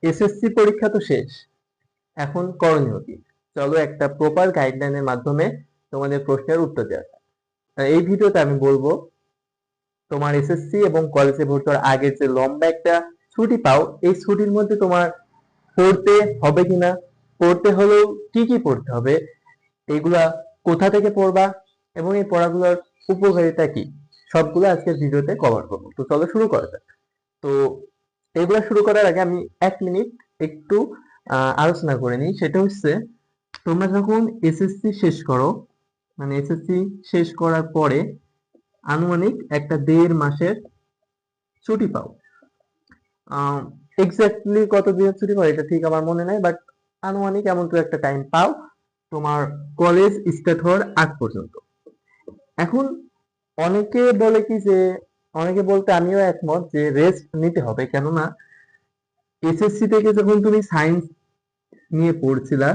SSC পরীক্ষা তো শেষ, এখন করণীয় কি? চলো একটা প্রপার গাইডলাইনের মাধ্যমে তোমাদের প্রশ্নের উত্তর দেওয়া যাক। এই ভিডিওতে আমি বলবো তোমার এসএসসি এবং কলেজে ভর্তি হওয়ার আগে যে লম্বা একটা ছুটি পাও, এই ছুটির মধ্যে তোমার পড়তে হবে কিনা, পড়তে হলেও কি কি পড়তে হবে, এইগুলা কোথা থেকে পড়বা এবং এই পড়াগুলোর উপকারিতা কি, সবগুলো আজকের ভিডিওতে কভার করবো। তো চলো শুরু করা যাক। তো এগুলা শুরু করার আগে আমি 1 মিনিট একটু আলোচনা করে নিই। সেটা হচ্ছে, তোমরা যখন এসএসসি শেষ করো, মানে এসএসসি শেষ করার পরে আনুমানিক একটা 1.5 মাসের ছুটি পাও। এক্স্যাক্টলি কত দিনের ছুটি পাও এটা ঠিক আমার মনে নাই, বাট আনুমানিক এমন তো একটা টাইম পাও তোমার কলেজ স্টার্ট হওয়ার আগ পর্যন্ত। এখন অনেকে বলে কি যে, অনেকে বলতে আমিও একমত যে রেস্ট নিতে হবে, কেননা এসএসসি থেকে যখন তুমি সায়েন্স নিয়ে পড়ছিলা,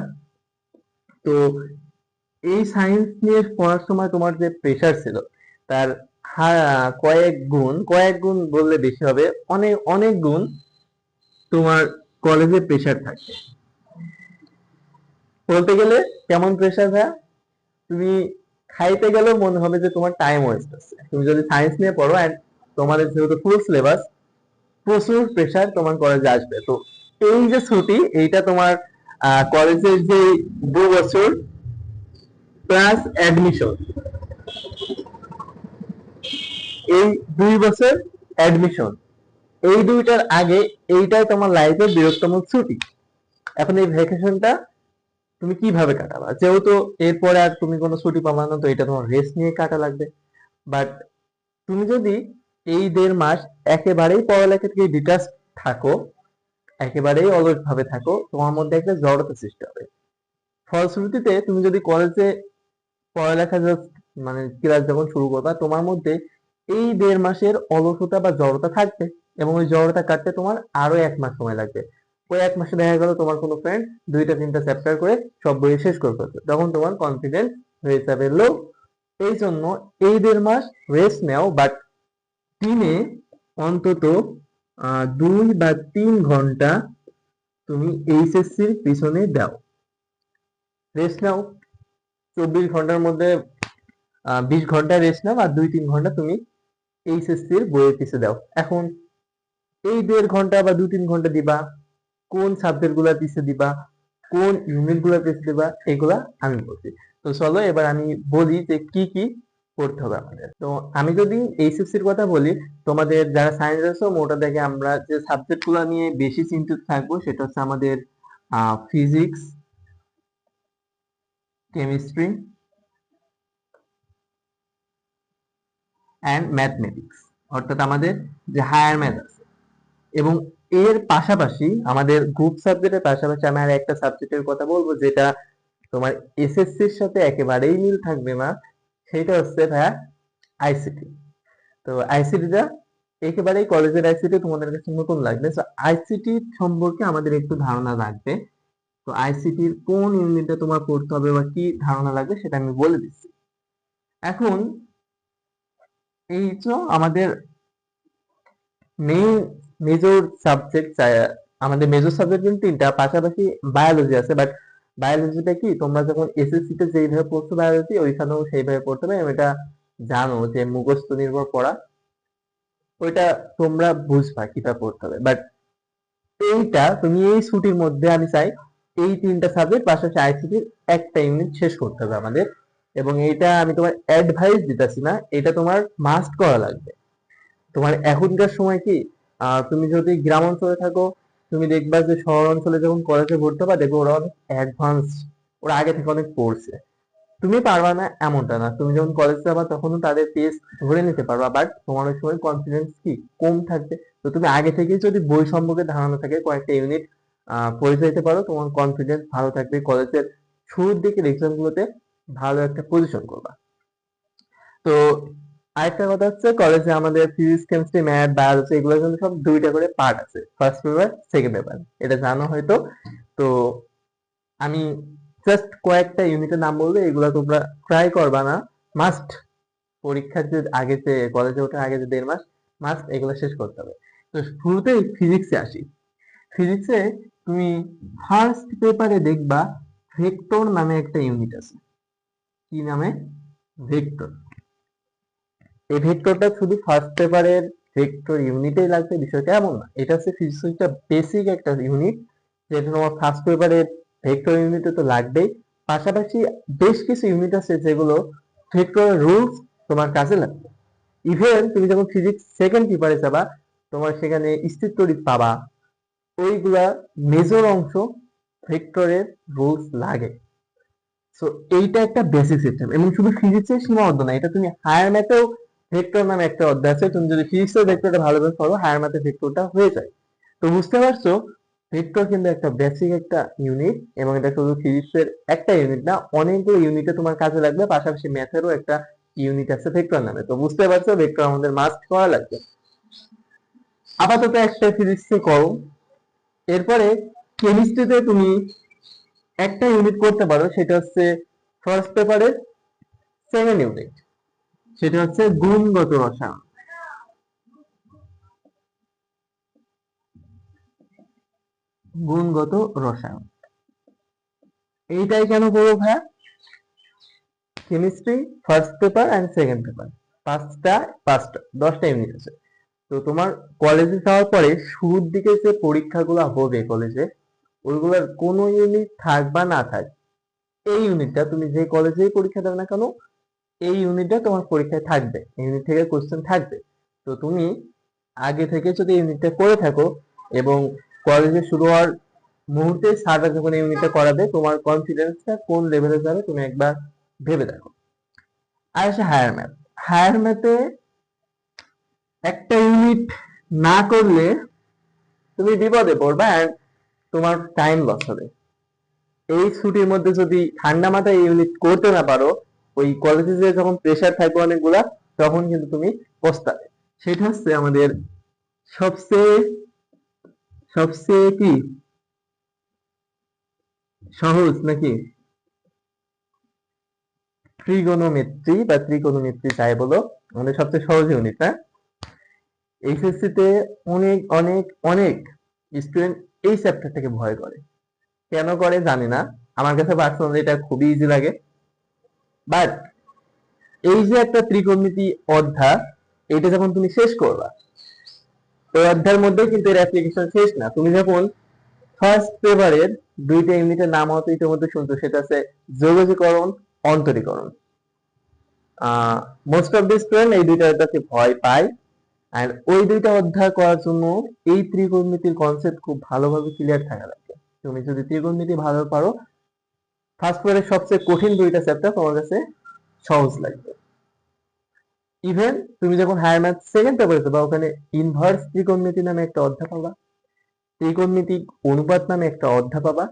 তো এই সায়েন্স নিয়ে পড়ার সময় তোমার যে প্রেশার ছিল তার কয়েক গুণ বললে বেশি হবে, অনেক অনেক গুণ তোমার কলেজে প্রেশার থাকে। বলতে গেলে কেমন প্রেশার ভাইয়া, তুমি খাইতে গেলেও মনে হবে যে তোমার টাইম ওয়েস্ট হচ্ছে। তুমি যদি সায়েন্স নিয়ে পড়ো এন্ড তোমাদের যেহেতু ফুল সিলেবাস, প্রচুর প্রেশার তোমার কলেজে আসবে। তো এই যে ছুটি, এইটা তোমার কলেজের যে 2 বছর প্লাস অ্যাডমিশন, এই 2 বছর অ্যাডমিশন, এই দুইটার আগে এইটাই তোমার লাইফের বৃহত্তম ছুটি। এখন এই ভ্যাকেশনটা তুমি কিভাবে কাটাবা? যেহেতু এরপরে আর তুমি কোনো ছুটি পাবা না, তো এটা তোমার রেস্ট নিয়ে কাটা লাগবে। বাট তুমি যদি এই 1.5 মাস একেবারেই পড়ালেখা থেকে ডিটাচ থাকো, একেবারেই অলস ভাবে থাকো, তোমার মধ্যে একটা জড়তা সৃষ্টি হবে। ফলশ্রুতিতে তুমি যদি কলেজে পড়ালেখা জাস্ট মানে ক্লাস যখন শুরু করবা, তোমার মধ্যে এই 1.5 মাসের অলসতা বা জড়তা থাকবে, এবং ওই জড়তা কাটতে তোমার আরো 1 মাস সময় লাগবে। ওই 1 মাসে দেখা গেল তোমার কোনো ফ্রেন্ড 2টা 3টা চ্যাপ্টার করে সব বই শেষ করে ফেলছে, তখন তোমার কনফিডেন্স হয়ে যাবে লো। এই জন্য এই 1.5 মাস রেস্ট নাও, বাট দিনে অন্তত 2 বা 3 ঘন্টা তুমি এইচএসসির পিছনে দাও, রেস্ট নাও। 24 ঘন্টার মধ্যে 20 ঘন্টা রেস্ট নাও, আর 2-3 ঘন্টা তুমি এইচএসসির বইয়ের পিছে দাও। এখন এই 1.5 ঘন্টা বা 2-3 ঘন্টা দিবা কোন সাবজেক্ট গুলার পিছে দিবা, কোন ইউনিট গুলার পিছে দিবা, এগুলা আমি বলছি। তো চলো এবার আমি বলি যে কি কি করতে হবে আমাদের। তো আমি যদি এইচএসসির কথা বলি, তোমাদের যারা সায়েন্স আছে ওটা দেখে আমরা যে সাবজেক্ট গুলা নিয়ে বেশি চিন্তিত থাকবো সেটা হচ্ছে আমাদের ফিজিক্স, কেমিস্ট্রি অ্যান্ড ম্যাথমেটিক্স, অর্থাৎ আমাদের যে হায়ার ম্যাথ আছে। এবং এর পাশাপাশি আমাদের গ্রুপ সাবজেক্টের পাশাপাশি আমি আর একটা সাবজেক্টের কথা বলবো যেটা তোমার এসএসসির সাথে একেবারেই মিল থাকবে না, সেটা হচ্ছে ভাইয়া আইসিটি। তো আইসিটিটা একেবারেই কলেজের আইসিটি তোমাদের কাছে নতুন লাগবে, তো আইসিটি সম্পর্কে আমাদের একটু ধারণা লাগবে। তো আইসিটির কোন ইউনিটে তোমার পড়তে হবে বা কি ধারণা লাগবে সেটা আমি বলে দিচ্ছি। এখন এই তো আমাদের মেইন মেজর সাবজেক্ট, আমাদের মেজর সাবজেক্ট কিন্তু 3টা, পাশাপাশি বায়োলজি আছে। বাট বায়োলজিটা কি, তোমরা যখন এসএসসি তে যেইভাবে পড়ছো বায়োলজি, ওইখানেও সেইভাবে পড়তে হবে, এবং এটা জানো যে মুখস্থ নির্ভর পড়া, ওইটা তোমরা বুঝবা কিভাবে পড়তে হবে। বাট এইটা তুমি এই ছুটির মধ্যে আমি চাই এই 3টা সাবজেক্ট পাশাপাশি আইসিটির একটা ইউনিট শেষ করতে হবে আমাদের। এবং এইটা আমি তোমার অ্যাডভাইস দিতেছি না, এটা তোমার মাস্ট করা লাগবে। তোমার এখনকার সময় কি, তুমি যদি গ্রাম অঞ্চলে থাকো, তুমি দেখবা যে শহর অঞ্চলে যখন কলেজে ভর্তি হবা, দেখবে ওরা অনেক অ্যাডভান্স, ওরা আগে থেকে অনেক পড়ছে। তুমি পারবা না এমনটা না, তুমি যখন কলেজ যাবা তখনও তাদের পেস ধরে নিতে পারবা, বাট তোমার ওই সময় কনফিডেন্স কি কম থাকবে। তো তুমি আগে থেকে যদি বই সম্পর্কে ধারণা থাকে, কয়েকটা ইউনিট পড়ে যেতে পারো, তোমার কনফিডেন্স ভালো থাকবে, কলেজের শুরুর দিকের এক্সাম গুলোতে ভালো একটা পজিশন করবা। তো আরেকটা কথা হচ্ছে, কলেজে আমাদের ফিজিক্স, কেমিস্ট্রি, ম্যাথ, বায়োলজি এগুলো কিন্তু সব 2টা করে পার্ট আছে, ফার্স্ট পেপার সেকেন্ড পেপার, এটা জানো হয়তো। তো আমি জাস্ট কয়েকটা ইউনিটের নাম বলবো, এগুলো তোমরা ট্রাই করবা না, মাস্ট। পরীক্ষার যে আগে, যে কলেজে ওঠার আগে যে 1.5 মাস মাস্ট এগুলো শেষ করতে হবে। তো শুরুতেই ফিজিক্সে আসি। ফিজিক্সে তুমি ফার্স্ট পেপারে দেখবা ভেক্টর নামে একটা ইউনিট আছে। কি নামে? ভেক্টর। এই ভেক্টরটা শুধু ফার্স্ট পেপারের ভেক্টর ইউনিটেই লাগবে বিষয়টা এমন না, এটা হচ্ছে ফিজিক্স একটা বেসিক একটা ইউনিট, যেটা তোমার ফার্স্ট পেপারের ভেক্টর ইউনিটে তো লাগবেই। পাশাপাশি বেশ কিছু ইউনিট আছে যেগুলো ভেক্টরের রুলস তোমার কাজে লাগবে। ইভেন তুমি যখন ফিজিক্স সেকেন্ড পেপারে যাবা, তোমার সেখানে স্থিরতড়িৎ পাবা, ওইগুলা মেজর অংশ ভেক্টরের রুলস লাগে। সো এইটা একটা বেসিক সিস্টেম, এবং শুধু ফিজিক্সের সীমাবদ্ধ না, এটা তুমি হায়ার ম্যাথেও ভেক্টর নামে একটা অধ্যায় আছে, তুমি যদি ফিজিক্সের ভেক্টরটা ভালোভাবে পড়ো হায়ার ম্যাথের ভেক্টরটা হয়ে যায়। তো বুঝতে পারছো ভেক্টর কিন্তু একটা বেসিক একটা ইউনিট, এবং এটা শুধু ফিজিক্সের একটা ইউনিট না, অনেকগুলো ইউনিটে তোমার কাজে লাগবে। পাশাপাশি ম্যাথেরও একটা ইউনিট আছে ভেক্টর নামে। তো বুঝতে পারছো ভেক্টর আমাদের মাস্ট করা লাগবে। আপাতত একটা ফিজিক্সে করো, এরপরে কেমিস্ট্রিতে তুমি একটা ইউনিট করতে পারো, সেটা হচ্ছে ফার্স্ট পেপারের সেকেন্ড ইউনিট, সেটা হচ্ছে গুণগত রসায়ন। গুণগত রসায়ন এইটাই কেন করবো ভাইয়া? Chemistry first paper and second paper, পাঁচটা 10টা ইউনিট আছে। তো তোমার কলেজে যাওয়ার পরে শুরুর দিকে যে পরীক্ষাগুলো হবে কলেজে, ওইগুলোর কোনো ইউনিট থাক বা না থাক, এই ইউনিটটা তুমি যে কলেজেই পরীক্ষা দাও না কেন, এই ইউনিটটা তোমার পরীক্ষায় থাকবে, ইউনিট থেকে কোশ্চেন থাকবে। তো তুমি আগে থেকে যদি ইউনিটটা করে থাকো, এবং কলেজে শুরু হওয়ার মুহূর্তে স্যাররা যখন ইউনিটটা করাবে, তোমার কনফিডেন্সটা কোন লেভেলে যাবে তুমি একবার ভেবে দেখো। আর আসে হায়ার ম্যাথ। হায়ার ম্যাথে একটা ইউনিট না করলে তুমি বিপদে পড়বা, এন্ড তোমার টাইম লস হবে। এই ছুটির মধ্যে যদি ঠান্ডা মাথায় ইউনিট করতে না পারো, ওই কলেজে যে যখন প্রেশার থাকবে অনেকগুলা, তখন কিন্তু তুমি পস্তাবে। সেটা হচ্ছে আমাদের সবচেয়ে সবচেয়ে কি সহজ নাকি ট্রিগোনোমেট্রি, বা ত্রিকোণমিতি যাই বলো, আমাদের সবচেয়ে সহজ ইউনিট না? এইচএসসি তে অনেক অনেক অনেক স্টুডেন্ট এই চ্যাপ্টারটাকে ভয় করে। কেন করে জানি না, আমার কাছে পার্সোনালি এটা খুবই ইজি লাগে। বাট এই যে একটা ত্রিকোণমিতি অধ্যায়, এটা যখন তুমি শেষ করবা, ওই অধ্যায়ের মধ্যে কিন্তু এর অ্যাপ্লিকেশন শেষ না। তুমি যখন ফার্স্ট পেপারের দুইটা ইউনিটের নাম হয়তো ইতিমধ্যে শুনছো, সেটা আছে যোগজীকরণ, অন্তরীকরণ। মোস্ট অফ দি স্টুডেন্ট এই দুইটা অধ্যায়কে ভয় পায়, আর ওই দুইটা অধ্যায় করার জন্য এই ত্রিকোণমিতির কনসেপ্ট খুব ভালোভাবে ক্লিয়ার থাকা লাগবে। তুমি যদি ত্রিকোণমিতি ভালো পারো, ফার্স্ট পেপারের সবচেয়ে কঠিন দুইটা চ্যাপ্টার তোমার কাছে সহজ লাগবে। ইভেন তুমি যখন হায়ার ম্যাথ সেকেন্ড পেপারে যাবা, ওখানে ইনভার্স ত্রিকোণমিতি নামে একটা অধ্যায় পাবা, ত্রিকোণমিতিক অনুপাত নামে একটা অধ্যায় পাবা,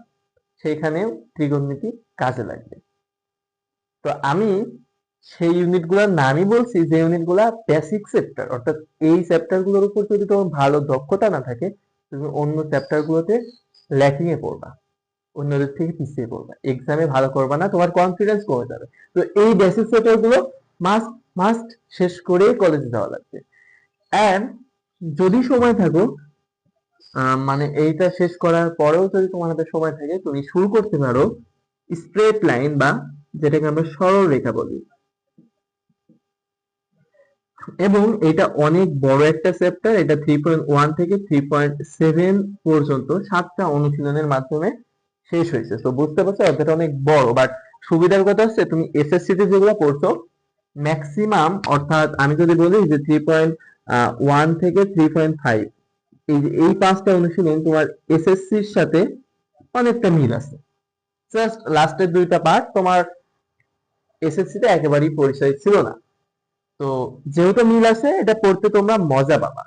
সেখানেও ত্রিকোণমিতি কাজে লাগবে। তো আমি সেই ইউনিটগুলোর নামই বলছি যে ইউনিটগুলা বেসিক চ্যাপ্টার, অর্থাৎ এই চ্যাপ্টার গুলোর উপর যদি তোমার ভালো দক্ষতা না থাকে, তুমি অন্য চ্যাপ্টার গুলোতে ল্যাকিং এ পড়বা, অন্যদের থেকে পিছিয়ে পড়বা, এক্সামে ভালো করবা না, তোমার কনফিডেন্স কমে যাবে। তো এই বেসিক চ্যাপ্টার গুলো মাস্ট মাস্ট শেষ করেই কলেজে যাওয়া লাগবে। এন্ড যদি সময় থাকো, মানে এইটা শেষ করার পরেও যদি তোমার হাতে সময় থাকে, তুমি শুরু করতে পারো স্ট্রেট লাইন, বা যেটাকে আমরা সরল রেখা বলি। এবং এটা অনেক বড় একটা চ্যাপ্টার, এটা 3.1 থেকে 3.7 পর্যন্ত 7টা অনুশীলনের মাধ্যমে শেষ হয়েছে। তো বুঝতে পারছো অধ্যায়টা অনেক বড়, বাট সুবিধার কথা হচ্ছে তুমি এসএসসি তে যেগুলো পড়ছো ম্যাক্সিমাম, অর্থাৎ আমি যদি বলি যে 3.1 থেকে 3.5, এই যে এই 5টা অনুশীলন তোমার এসএসসির সাথে অনেকটা মিল আছে। জাস্ট লাস্টের দুইটা পার্ট তোমার এসএসসি তে একেবারেই পরিচয় ছিল না। তো যেহেতু মিল আছে, এটা পড়তে তোমরা মজা পাবা।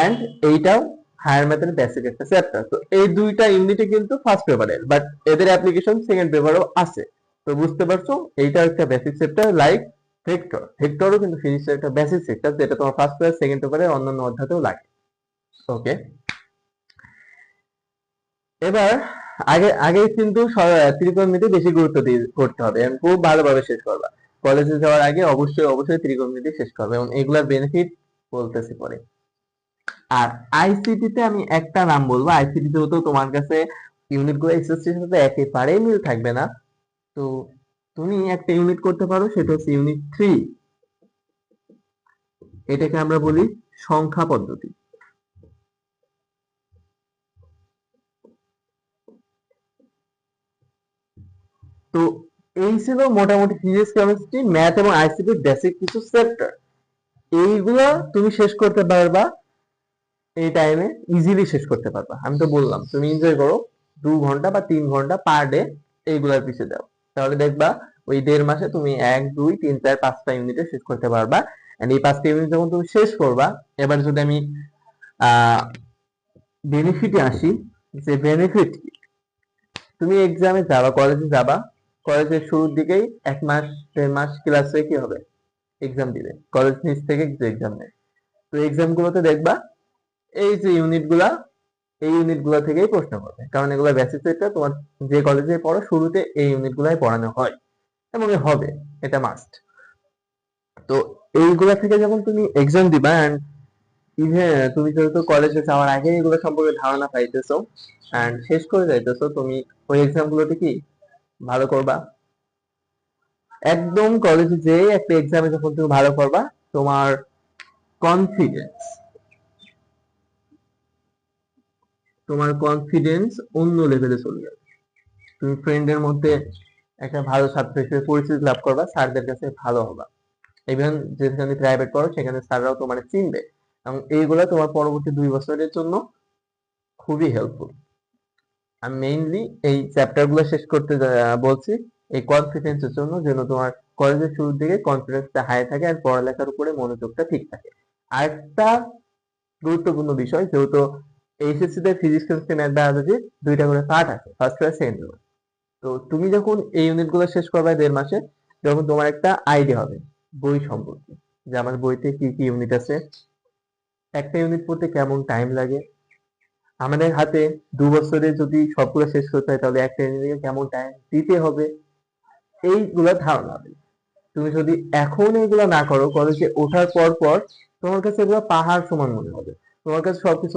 এন্ড এইটাও হায়ার ম্যাথের বেসিক একটা চ্যাপ্টার। তো এই দুইটা ইউনিটে কিন্তু ফার্স্ট পেপারের, বাট এদের অ্যাপ্লিকেশন সেকেন্ড পেপারও আছে। তো বুঝতে পারছো এইটা একটা বেসিক চ্যাপ্টার, লাইক ভেক্টর। ভেক্টরও কিন্তু ফিজিক্সের একটা বেসিক চ্যাপ্টার, যেটা তোমার ফার্স্ট পেপার সেকেন্ড পেপারের অন্যান্য অধ্যায়তেও লাগে। ওকে, এবার আগে আগে কিন্তু ত্রিকোণমিতি বেশি গুরুত্ব দিয়ে করতে হবে এবং খুব ভালোভাবে শেষ করবা। কলেজে যাওয়ার আগে অবশ্যই অবশ্যই ত্রিকোণমিতি শেষ করবে, এবং এগুলার বেনিফিট বলতেছি পরে। আর আইসিটি তে আমি একটা নাম বলবো, আইসিটি তে তো তোমার কাছে ইউনিট গুলো এসএসসির সাথে একেবারেই মিল থাকবে না। তো তুমি একটা ইউনিট করতে পারো, সেটা হচ্ছে ইউনিট 3। এটাকে আমরা বলি সংখ্যা পদ্ধতি। তো এই ছিল মোটামুটি ফিজিক্স, কেমিস্ট্রি, ম্যাথ এবং আইসিটির বেসিক কিছু চ্যাপ্টার। এইগুলা তুমি শেষ করতে পারবা এই টাইমে, ইজিলি শেষ করতে পারবা। আমি তো বললাম তুমি এনজয় করো, 2 ঘন্টা বা 3 ঘন্টা পার ডে এইগুলার পিছিয়ে দাও, তাহলে দেখবা ওই 1.5 মাসে তুমি 1 2 3 4 5টা ইউনিটে শেষ করতে পারবা। এন্ড এই 5টা ইউনিট যখন তুমি শেষ করবা, এবার যদি আমি বেনিফিটে আসি, যে বেনিফিট তুমি এক্সামে যাবা, কলেজে যাবা, কলেজের শুরুর দিকেই 1 মাস 1.5 মাস ক্লাসে কি হবে, এক্সাম দিবে, কলেজ নিচ থেকে কিছু এক্সাম নেয়। তো এক্সাম গুলোতে দেখবা এই যে ইউনিট গুলা, এই ইউনিট গুলা থেকেই প্রশ্ন করবে, কারণ এগুলো বেসিক সেটটা তোমার যে কলেজে পড়ো শুরুতে এই ইউনিট গুলাই পড়ানো হয় এবং হবে, এটা মাস্ট। তো এইগুলা থেকে যখন তুমি এক্সাম দিবা, এন্ড ইভেন তুমি যেহেতু কলেজে যাওয়ার আগে এগুলো সম্পর্কে ধারণা পাইতেছো এন্ড শেষ করে যাইতেছো, তুমি ওই এক্সাম গুলোতে কি ভালো করবা। একদম কলেজে যে একটা এক্সামে যখন তুমি ভালো করবা, তোমার কনফিডেন্স তোমার কনফিডেন্স অন্য লেভেলে চলে যাবে। তুমি ফ্রেন্ডের মধ্যে একটা ভালো ছাত্র হিসেবে পরিচিতি লাভ করবা, স্যারদের কাছে ভালো হবা, ইভেন যেখানে প্রাইভেট পড়ো সেখানে স্যাররাও তোমার চিনবে, এবং এইগুলো তোমার পরবর্তী 2 বছরের জন্য খুবই হেল্পফুল। আমি মেইনলি এই চ্যাপ্টার গুলো শেষ করতে বলছি এই কনফিডেন্সের জন্য, যেন তোমার কলেজের শুরুর দিকে কনফিডেন্সটা হাই থাকে আর পড়ালেখার উপরে মনোযোগটা ঠিক থাকে। আরেকটা গুরুত্বপূর্ণ বিষয়, যেহেতু এইচএসসি তে ফিজিক্স, কেমিস্ট্রি, ম্যাথ, বায়োলজি 2টা করে পার্ট আছে, ফার্স্ট আর সেকেন্ড। তো তুমি যখন এই ইউনিট গুলো শেষ করবে 1.5 মাসে, যখন তোমার একটা আইডিয়া হবে বই সম্পর্কে, যে আমার বইতে কি কি ইউনিট আছে, একটা ইউনিট পড়তে কেমন টাইম লাগে, আমাদের হাতে 2 বছরে যদি সবগুলো শেষ করতে হয় তাহলে একটা ইউনিটে কেমন টাইম দিতে হবে, এইগুলো ধারণা হবে। তুমি যদি এখন এগুলো না করো, কলেজে ওঠার পর পর তোমার কাছে এগুলো পাহাড় সমান মনে হবে, তোমার কাছে সবকিছু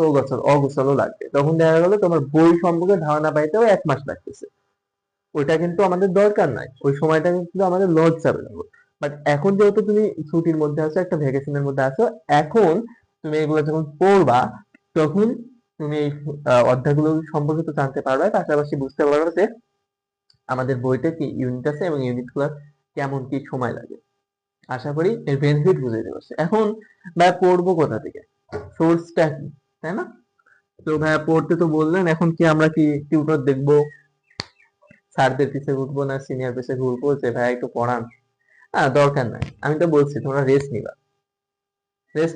অগোছালো লাগবে, তখন দেখা গেলো তোমার বই সম্পর্কে ধারণা পাইতেও 1 মাস লাগতেছে। ওইটা কিন্তু আমাদের দরকার নাই, ওই সময়টা কিন্তু আমাদের লস যাবে না। বাট এখন যেহেতু তুমি ছুটির মধ্যে আছো, একটা ভ্যাকেশনের মধ্যে আছো, এখন তুমি এগুলো যখন পড়বা, তখন তুমি এই অধ্যায়গুলো সম্পর্কে তো জানতে পারবে, পাশাপাশি বুঝতে পারবে যে আমাদের বইতে কি ইউনিট আছে এবং ইউনিট গুলো কেমন কি সময় লাগে। আশা করি এর বেনিফিট বুঝাইতে পারছি। এখন ভাইয়া পড়বো কোথা থেকে, সোর্সটা কি, তাই না? তো ভাইয়া পড়তে তো বললেন, এখন কি আমরা কি টিউটর দেখবো, স্যারদের পিছে ঘুরবো, না সিনিয়র পিছে ঘুরবো যে ভাই একটু পড়ান? দরকার নাই, আমি তো বলছি তোমরা রেস্ট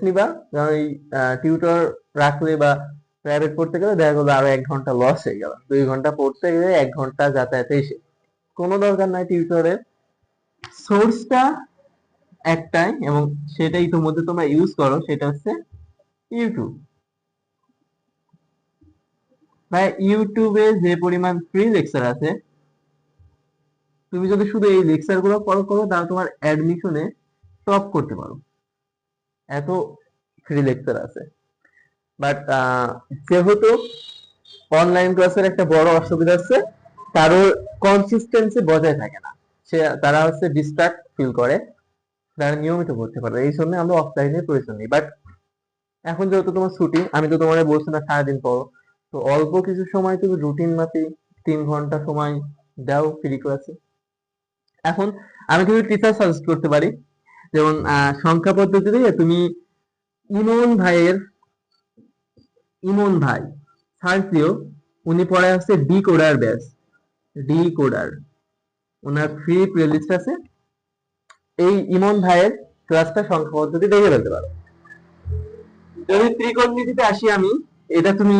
নিবা, কারণ এই টিউটর রাখলে বা প্রাইভেট পড়তে গেলে দেখা গেলো আরো 1 ঘন্টা লস হয়ে গেল, 2 ঘন্টা পড়তে গেলে 1 ঘন্টা যাতায়াতে এসে, কোনো দরকার নাই টিউটরের। সোর্সটা একটাই, এবং সেটা ইতিমধ্যে তোমরা ইউজ করো, সেটা হচ্ছে ইউটিউব। ভাই ইউটিউবে যে পরিমাণ ফ্রি লেকচার আছে, তুমি যদি শুধু এই লেকচার গুলো ফলো করো তাহলে তোমার অ্যাডমিশনে টপ করতে পারো, এত ফ্রি লেকচার আছে। বাট যেহেতু অনলাইন ক্লাসের একটা বড় অসুবিধা আছে, কারোর কনসিস্টেন্সি বজায় থাকে না, তারা হচ্ছে ডিস্ট্রাক্ট ফিল করে, তারা নিয়মিত করতে পারে, এই জন্য আমরা অফলাইনের প্রয়োজন নেই। বাট এখন যেহেতু তোমার ছুটি, আমি তো তোমার বলছি না সারাদিন পড়ো, তো অল্প কিছু সময় তুমি রুটিন মাফিক 3 ঘন্টা সময় দাও ফ্রি ক্লাসে। এখন আমি কিছু টিচার সাজেস্ট করতে পারি, যেমন সংখ্যা পদ্ধতিতে তুমি ইমন ভাইয়ের ইমন ভাই সার্চ দিও, উনি পড়ায় হচ্ছে decoder batch, decoder, ওনার ফ্রি প্লেলিস্ট আছে। এই ইমন ভাইয়ের ক্লাসটা সংখ্যা পদ্ধতি দেখে ফেলতে পারো। যদি ত্রিকোণমিতিতে আসি আমি, এটা তুমি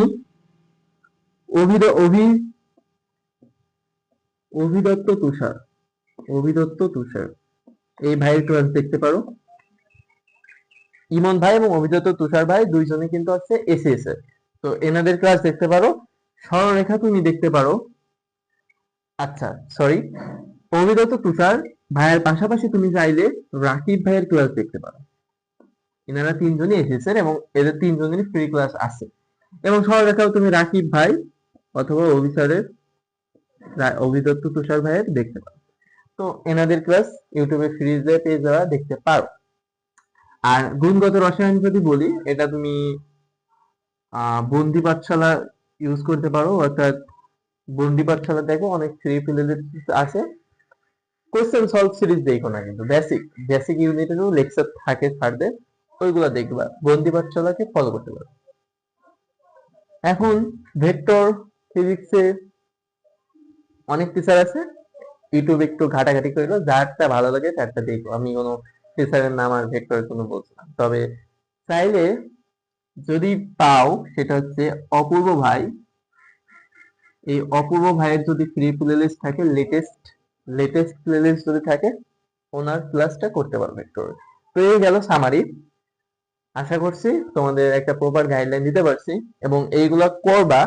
অভি অভি অভিদত্ত তুষার অভিদত্ত তুষার এই ভাইয়ের ক্লাস দেখতে পারো। ইমন ভাই এবং অভিদত্ত তুষার ভাই দুইজনে কিন্তু হচ্ছে এসএস এর, তো এনাদের ক্লাস দেখতে পারো। সরলরেখা তুমি দেখতে পারো, আচ্ছা সরি, অভিদত্ত তুষার ভাইয়ের পাশাপাশি তুমি চাইলে রাকিব ভাইয়ের ক্লাস দেখতে পারো। এনারা তিনজনই এসেছেন এবং এদের তিনজনেরই ফ্রি ক্লাস আছে। এবং সরলরেখাও তুমি রাকিব ভাই অথবা অভিসারের অভিদত্ত তুষার ভাইয়ের দেখতে পারো। তো এনাদের ক্লাস ইউটিউবে ফ্রিজে পেয়ে যাওয়া দেখতে পারো। আর গুণগত রসায়ন যদি বলি, এটা তুমি বন্দি পাঠশালা ইউজ করতে পারো, অর্থাৎ বন্দি পাঠশালা দেখো অনেক ফ্রি প্লেলিস্ট আছে। কোশ্চেন সলভ সিরিজ দেখো না, কিন্তু বেসিক বেসিক ইউনিটেরও লেকচার থাকে স্যারদের, ওইগুলা দেখবা। বন্দি পাঠশালাকে ফলো করতে পারো। এখন ভেক্টর ফিজিক্সে অনেক টিচার আছে, ইউটিউবে একটু ঘাটাঘাটি করলো, যারটা ভালো লাগে তারটা দেখো। আমি কোনো টিচারের নাম আর ভেক্টরের কোনো বলছি না। তবে চাইলে যদি পাও, সেটা হচ্ছে অপূর্ব ভাই, এই অপূর্ব ভাইয়ের যদি ফ্রি প্লেলিস্ট থাকে, লেটেস্ট প্লেলিস্ট যদি থাকে, ওনার ক্লাসটা করতে পারবে একটু। তো এই গেল সামারি। আশা করছি তোমাদের একটা প্রপার গাইডলাইন দিতে পারছি, এবং এইগুলা করবা।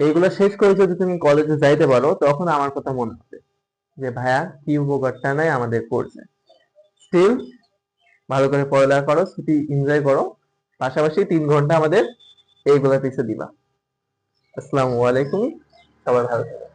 এইগুলা শেষ করে যদি তুমি কলেজে যাইতে পারো, তখন আমার কথা মনে হবে যে ভাইয়া কি উপকারটা নাই আমাদের করছে। স্টিল ভালো করে পড়ালেখা করো, ছুটি এনজয় করো, পাশাপাশি 3 ঘন্টা আমাদের এইগুলা পিছিয়ে দিবা। আসসালামু আলাইকুম, সবাই ভালো থাকো।